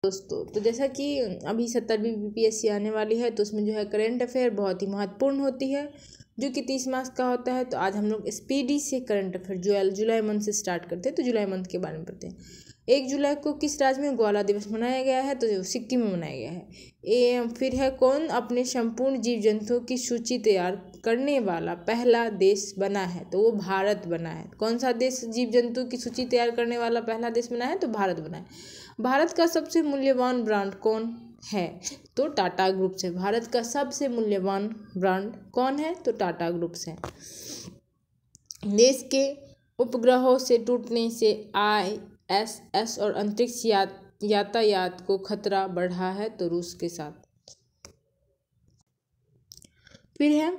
दोस्तों, तो जैसा कि अभी 70वीं बीपीएससी आने वाली है, तो उसमें जो है करंट अफेयर बहुत ही महत्वपूर्ण होती है, जो कि 30 मार्क्स का होता है। तो आज हम लोग स्पीडी से करंट अफेयर जो जुलाई मंथ से स्टार्ट करते हैं, तो जुलाई मंथ के बारे में पढ़ते हैं। 1 जुलाई को किस राज्य में ग्वाला दिवस मनाया गया है? तो सिक्किम में मनाया गया है। फिर है कौन अपने संपूर्ण जीव जंतुओं की सूची तैयार करने वाला पहला देश बना है? तो वो भारत बना है। कौन सा देश जीव जंतु की सूची तैयार करने वाला पहला देश बना है? तो भारत बना है। भारत का सबसे मूल्यवान ब्रांड कौन है? तो टाटा ग्रुप से। भारत का सबसे मूल्यवान ब्रांड कौन है? तो टाटा ग्रुप से। देश के उपग्रहों से टूटने से ISS और अंतरिक्ष यातायात को खतरा बढ़ा है, तो रूस के साथ। फिर है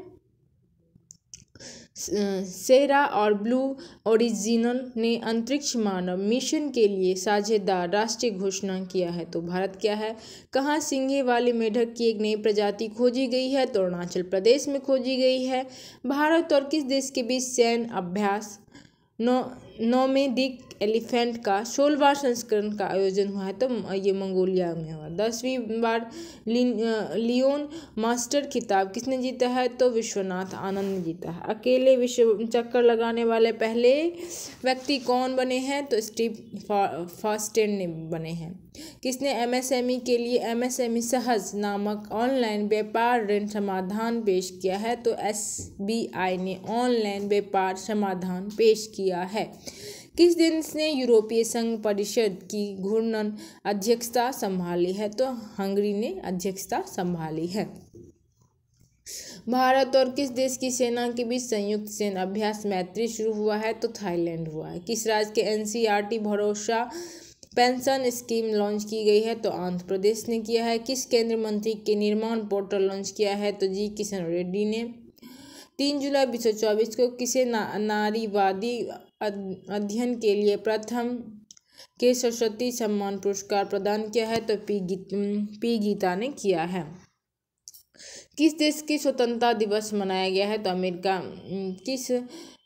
सेरा और ब्लू ओरिजिनल ने अंतरिक्ष मानव मिशन के लिए साझेदार राष्ट्रीय घोषणा किया है। तो भारत क्या है? कहाँ सिंगे वाले मेढक की एक नई प्रजाति खोजी गई है? तो अरुणाचल प्रदेश में खोजी गई है। भारत और किस देश के बीच सैन्य अभ्यास नोमैडिक एलिफेंट का 16वां संस्करण का आयोजन हुआ है? तो ये मंगोलिया में हुआ। 10वीं बार लियोन मास्टर खिताब किसने जीता है? तो विश्वनाथ आनंद ने जीता है। अकेले विश्व चक्कर लगाने वाले पहले व्यक्ति कौन बने हैं? तो स्टीव फास्टेन ने बने हैं। किसने MSME के लिए MSME सहज नामक ऑनलाइन व्यापार ऋण समाधान पेश किया है? तो SBI ने ऑनलाइन व्यापार समाधान पेश किया है। किस देश ने यूरोपीय संघ परिषद की घूर्णन अध्यक्षता संभाली है? तो हंगरी ने अध्यक्षता संभाली है। भारत और किस देश की सेना के बीच संयुक्त सैन्य अभ्यास मैत्री शुरू हुआ है? तो थाईलैंड हुआ है। किस राज्य के NCERT भरोसा पेंशन स्कीम लॉन्च की गई है? तो आंध्र प्रदेश ने किया है। किस केंद्रीय मंत्री के निर्माण पोर्टल लॉन्च किया है? तो जी किशन रेड्डी ने। 3 जुलाई 2024 को किसे नारीवादी अध्ययन के लिए प्रथम के सरस्वती सम्मान पुरस्कार प्रदान किया है? तो पी गीता ने किया है। किस देश की स्वतंत्रता दिवस मनाया गया है? तो अमेरिका। किस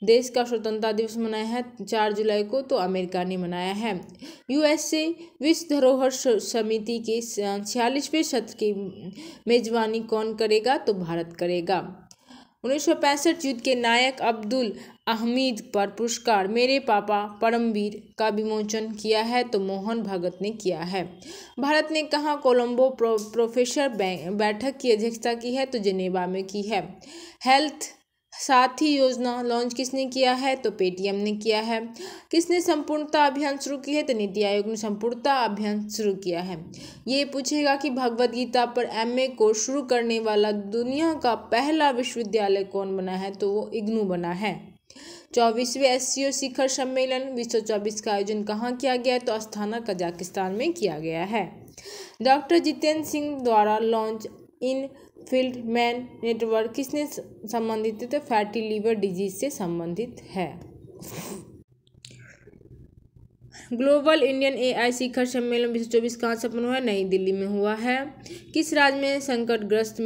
देश का स्वतंत्रता दिवस मनाया है 4 जुलाई को? तो अमेरिका ने मनाया है। USA विश्व धरोहर समिति के 46वें सत्र की मेजबानी कौन करेगा? तो भारत करेगा। 1965 युद्ध के नायक अब्दुल अहमीद पर पुरस्कार मेरे पापा परमवीर का विमोचन किया है? तो मोहन भगत ने किया है। भारत ने कहाँ कोलंबो प्रोफेसर बैठक की अध्यक्षता की है? तो जेनेवा में की है। हेल्थ साथी योजना लॉन्च किसने किया है? तो पेटीएम ने किया है। किसने संपूर्णता अभियान शुरू की है? तो नीति आयोग ने संपूर्णता अभियान शुरू किया है। ये पूछेगा कि भगवद गीता पर MA कोर्स शुरू करने वाला दुनिया का पहला विश्वविद्यालय कौन बना है? तो वो इग्नू बना है। 24वें SCO शिखर सम्मेलन 2024 का आयोजन कहाँ किया गया है? तो अस्थाना कजाकिस्तान में किया गया है। डॉक्टर जितेंद्र सिंह द्वारा launch in field man network किसने संबंधित है? तो फैटी लीवर डिजीज से संबंधित है। ग्लोबल इंडियन AI शिखर सम्मेलन 2024 कहाँ संपन्न हुआ है? नई दिल्ली में हुआ है। किस राज्य में संकटग्रस्त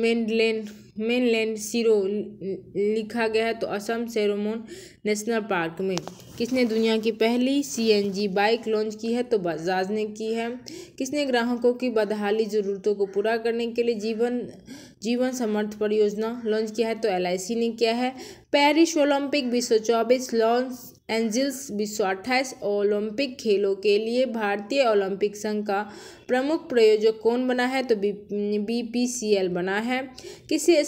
मेनलैंड सीरो लिखा गया है? तो असम सेरोमोन नेशनल पार्क में। किसने दुनिया की पहली CNG बाइक लॉन्च की है? तो बजाज ने की है। किसने ग्राहकों की बदहाली ज़रूरतों को पूरा करने के लिए जीवन समर्थ परियोजना लॉन्च किया है? तो LIC ने किया है। Paris Olympic 2024 Los Angeles 2028 Olympic खेलों के लिए भारतीय ओलंपिक संघ का प्रमुख प्रायोजक कौन बना है? तो BPCL बना है। किसे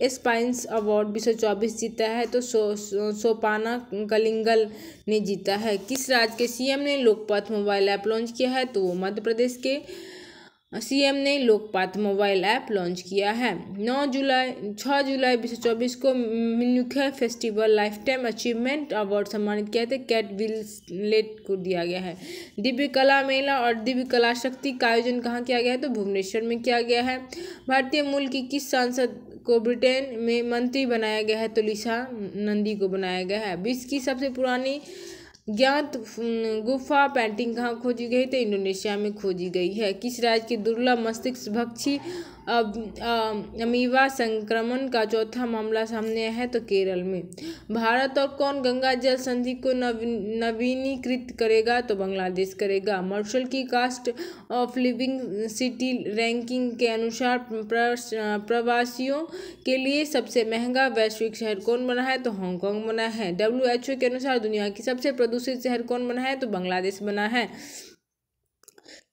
स्पाइंस अवार्ड 2024 जीता है? तो सोपाना कलिंगल ने जीता है। किस राज्य के CM ने लोकपाठ मोबाइल ऐप लॉन्च किया है? तो वो मध्य प्रदेश के CM ने लोकपाठ मोबाइल ऐप लॉन्च किया है। 6 जुलाई 2024 को Munich festival life time achievement award सम्मानित किया था। केट विंसलेट को दिया गया है। दिव्य कला मेला और दिव्य कला शक्ति का आयोजन कहाँ किया गया है? तो भुवनेश्वर में किया गया है। भारतीय मूल की किस सांसद को ब्रिटेन में मंत्री बनाया गया है? तो लिसा नंदी को बनाया गया है। विश्व की सबसे पुरानी ज्ञात गुफा पेंटिंग कहाँ खोजी गई? तो इंडोनेशिया में खोजी गई है। किस राज्य की दुर्लभ मस्तिष्क भक्षी अमीबा संक्रमण का चौथा मामला सामने आया है तो केरल में। भारत और कौन गंगा जल संधि को नवीनीकृत करेगा तो बांग्लादेश करेगा। मार्शल की cost of living city ranking के अनुसार प्रवासियों के लिए सबसे महंगा वैश्विक शहर कौन बना है तो हांगकांग बना है। WHO के अनुसार दुनिया की सबसे प्रदूषित शहर कौन बना है तो बांग्लादेश बना है।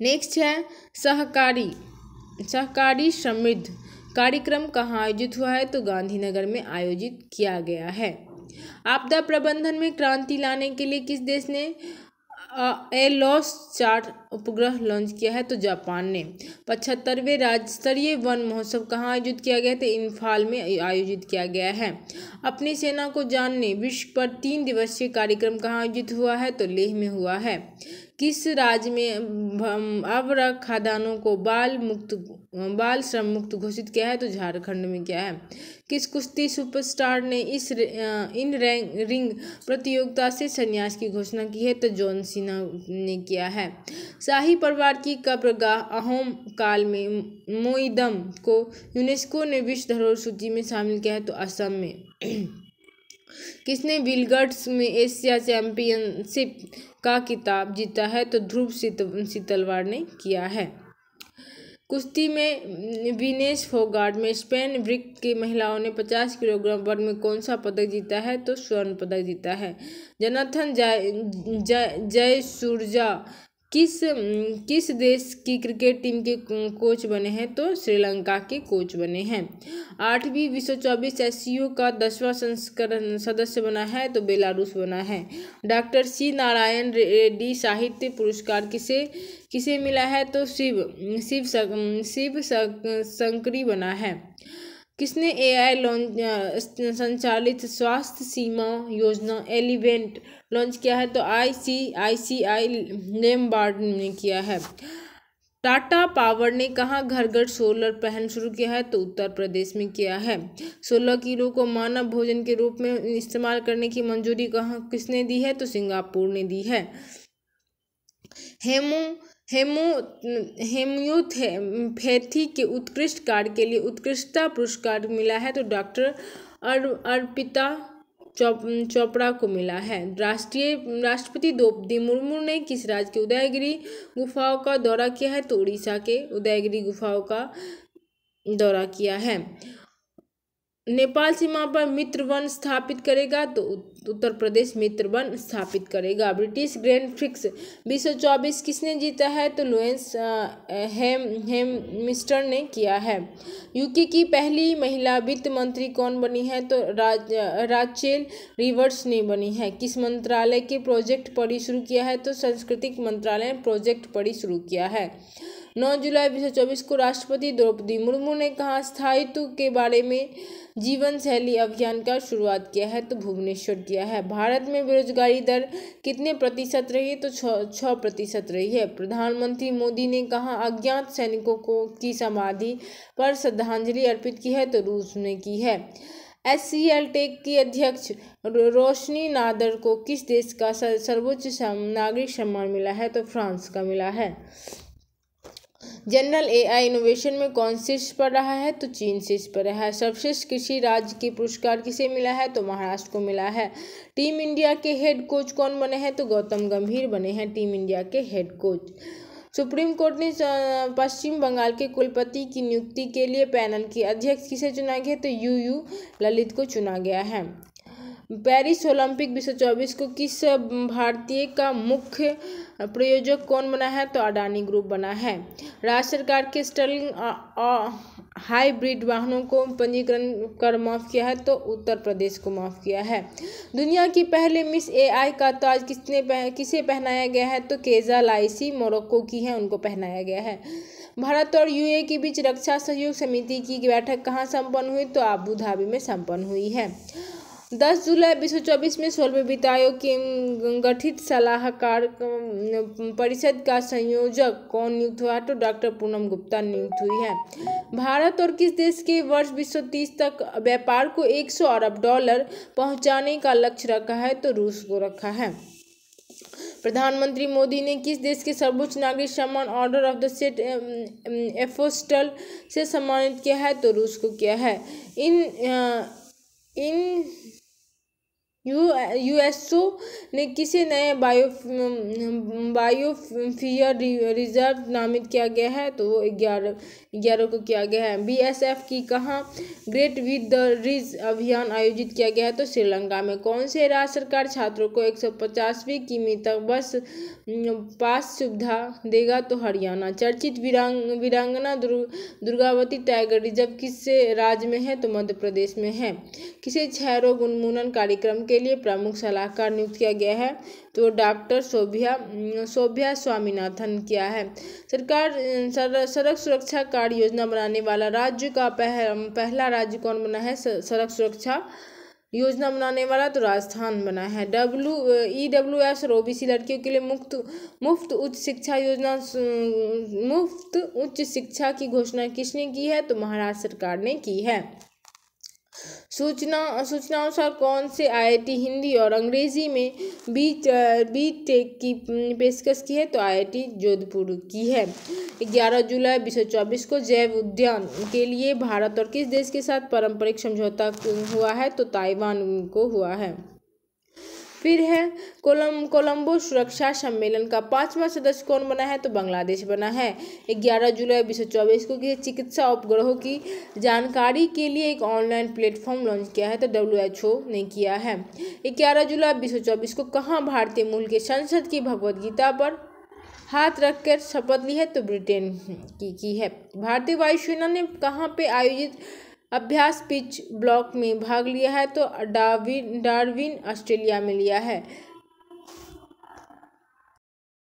नेक्स्ट है सहकारी समृद्ध कार्यक्रम कहाँ आयोजित हुआ है तो गांधीनगर में आयोजित किया गया है। आपदा प्रबंधन में क्रांति लाने के लिए किस देश ने एलोस 4 उपग्रह लॉन्च किया है तो जापान ने। 75वें राज्य स्तरीय वन महोत्सव कहाँ आयोजित किया गया तो इम्फाल में आयोजित किया गया है। अपनी सेना को जानने विश्व पर 3 दिवसीय कार्यक्रम कहाँ आयोजित हुआ है तो लेह में हुआ है। किस राज्य में अवरा खदानों को बाल श्रम मुक्त घोषित किया है तो झारखंड में किया है। किस कुश्ती सुपरस्टार ने इन रिंग प्रतियोगिता से संन्यास की घोषणा की है तो जॉन सीना ने किया है। शाही परिवार की कब्रगाह अहोम काल में मोइदम को यूनेस्को ने विश्व धरोहर सूची में शामिल किया है तो असम में। किसने बिलगर्ड्स में एशिया चैंपियनशिप का खिताब जीता है तो ध्रुव सीतलवाड़ ने किया है। कुश्ती में विनेश फोगाट में स्पेन ब्रिक की महिलाओं ने 50 किलोग्राम वर्ग में कौन सा पदक जीता है तो स्वर्ण पदक जीता है। जोनाथन जयसूर्या किस देश की क्रिकेट टीम के कोच बने हैं तो श्रीलंका के कोच बने हैं। 8वीं विश्व 24 SCO का 10वां संस्करण सदस्य बना है तो बेलारूस बना है। डॉक्टर सी नारायण रेड्डी साहित्य पुरस्कार किसे मिला है तो शिव शंकरी बना है। किसने AI संचालित स्वास्थ्य सीमा योजना एलिवेंट लॉन्च किया है तो ICICI लैम्बार्ड ने किया है। टाटा पावर ने कहाँ घर घर सोलर पैनल शुरू किया है तो उत्तर प्रदेश में किया है। 16 किलो को मानव भोजन के रूप में इस्तेमाल करने की मंजूरी किसने दी है तो सिंगापुर ने दी है। हेम्योपैथी के उत्कृष्ट कार्य के लिए उत्कृष्टता पुरस्कार मिला है तो डॉक्टर अर्पिता चोपड़ा को मिला है। राष्ट्रपति द्रौपदी मुर्मू ने किस राज्य के उदयगिरी गुफाओं का दौरा किया है तो उड़ीसा के उदयगिरी गुफाओं का दौरा किया है। नेपाल सीमा पर मित्र वन स्थापित करेगा तो उत्तर प्रदेश मित्र वन स्थापित करेगा। ब्रिटिश ग्रैंड प्रिक्स 2024 किसने जीता है तो लुइस हैमिल्टन ने किया है। यूके की पहली महिला वित्त मंत्री कौन बनी है तो राचेल रिवर्स ने बनी है। किस मंत्रालय के प्रोजेक्ट पढ़ी शुरू किया है तो सांस्कृतिक मंत्रालय ने प्रोजेक्ट पढ़ी शुरू किया है। 9 जुलाई 2024 को राष्ट्रपति द्रौपदी मुर्मू ने कहा स्थायित्व के बारे में जीवन शैली अभियान का शुरुआत किया है तो भुवनेश्वर किया है। भारत में बेरोजगारी दर कितने प्रतिशत रही है तो 6% रही है। प्रधानमंत्री मोदी ने कहा अज्ञात सैनिकों की समाधि पर श्रद्धांजलि अर्पित की है तो रूस ने की है। HCL टेक की अध्यक्ष रोशनी नादर को किस देश का सर्वोच्च नागरिक सम्मान मिला है तो फ्रांस का मिला है। जनरल AI इनोवेशन में कौन शीर्ष पर रहा है तो चीन शीर्ष पर रहा है। सर्वश्रेष्ठ कृषि राज्य के पुरस्कार किसे मिला है तो महाराष्ट्र को मिला है। टीम इंडिया के हेड कोच कौन बने हैं तो गौतम गंभीर बने हैं टीम इंडिया के हेड कोच। सुप्रीम कोर्ट ने पश्चिम बंगाल के कुलपति की नियुक्ति के लिए पैनल की अध्यक्ष किसे चुना गया तो UU ललित को चुना गया है। पेरिस ओलंपिक 2024 को किस भारतीय का मुख्य प्रायोजक कौन बना है तो अडानी ग्रुप बना है। राज्य सरकार के स्टर्लिंग हाइब्रिड वाहनों को पंजीकरण कर माफ किया है तो उत्तर प्रदेश को माफ किया है। दुनिया की पहले मिस AI का ताज किसे पहनाया गया है तो केजा लाइसी मोरक्को की है उनको पहनाया गया है। भारत और UAE के बीच रक्षा सहयोग समिति की बैठक कहाँ संपन्न हुई तो आबू धाबी में संपन्न हुई है। 10 जुलाई 2024 में 16वें वित्त आयोग की गठित सलाहकार परिषद का संयोजक कौन नियुक्त हुआ तो डॉक्टर पूनम गुप्ता नियुक्त हुई है। भारत और किस देश के वर्ष 2030 तक व्यापार को $100 अरब पहुंचाने का लक्ष्य रखा है तो रूस को रखा है। प्रधानमंत्री मोदी ने किस देश के सर्वोच्च नागरिक सम्मान Order of the Saint Apostle से सम्मानित किया है? तो रूस को किया है। इन यूएसओ ने किसे नए बायोस्फीयर रिजर्व नामित किया गया है? तो वो 11 को किया गया है। बीएसएफ की कहाँ ग्रेट विद द रिज अभियान आयोजित किया गया है? तो श्रीलंका में। कौन से राज्य सरकार छात्रों को 150वीं किमी तक बस पास सुविधा देगा? तो हरियाणा। चर्चित वीरांगना दुर्गावती टाइगर रिजर्व किस राज्य में है? तो मध्य प्रदेश में है। किसे क्षय रोग उन्मूलन कार्यक्रम के लिए प्रमुख सलाहकार नियुक्त किया गया है? तो डॉक्टर शोभ्या स्वामीनाथन किया है। सरकार सड़क सुरक्षा कार्ड योजना बनाने वाला राज्य का पहला राज्य कौन बना है? सड़क सुरक्षा योजना बनाने वाला तो राजस्थान बना है। EWS और OBC लड़कियों के लिए मुफ्त उच्च शिक्षा योजना मुफ्त उच्च शिक्षा की घोषणा किसने की है? तो महाराष्ट्र सरकार ने की है। सूचनानुसार कौन से IIT हिंदी और अंग्रेजी में BTech की पेशकश की है? तो IIT जोधपुर की है। 11 जुलाई 2024 को जैव उद्यान के लिए भारत और किस देश के साथ पारंपरिक समझौता हुआ है? तो ताइवान को हुआ है। फिर है कोलंबो सुरक्षा सम्मेलन का 5वां सदस्य कौन बना है? तो बांग्लादेश बना है। 11 जुलाई 2024 को किसी चिकित्सा उपग्रहों की जानकारी के लिए एक ऑनलाइन प्लेटफॉर्म लॉन्च किया है? तो WHO ने किया है। 11 जुलाई 2024 को कहाँ भारतीय मूल के संसद की भगवद गीता पर हाथ रखकर शपथ ली है? तो ब्रिटेन की है। भारतीय वायुसेना ने कहाँ पे आयोजित अभ्यास पिच ब्लॉक में भाग लिया है? तो डार्विन ऑस्ट्रेलिया में लिया है।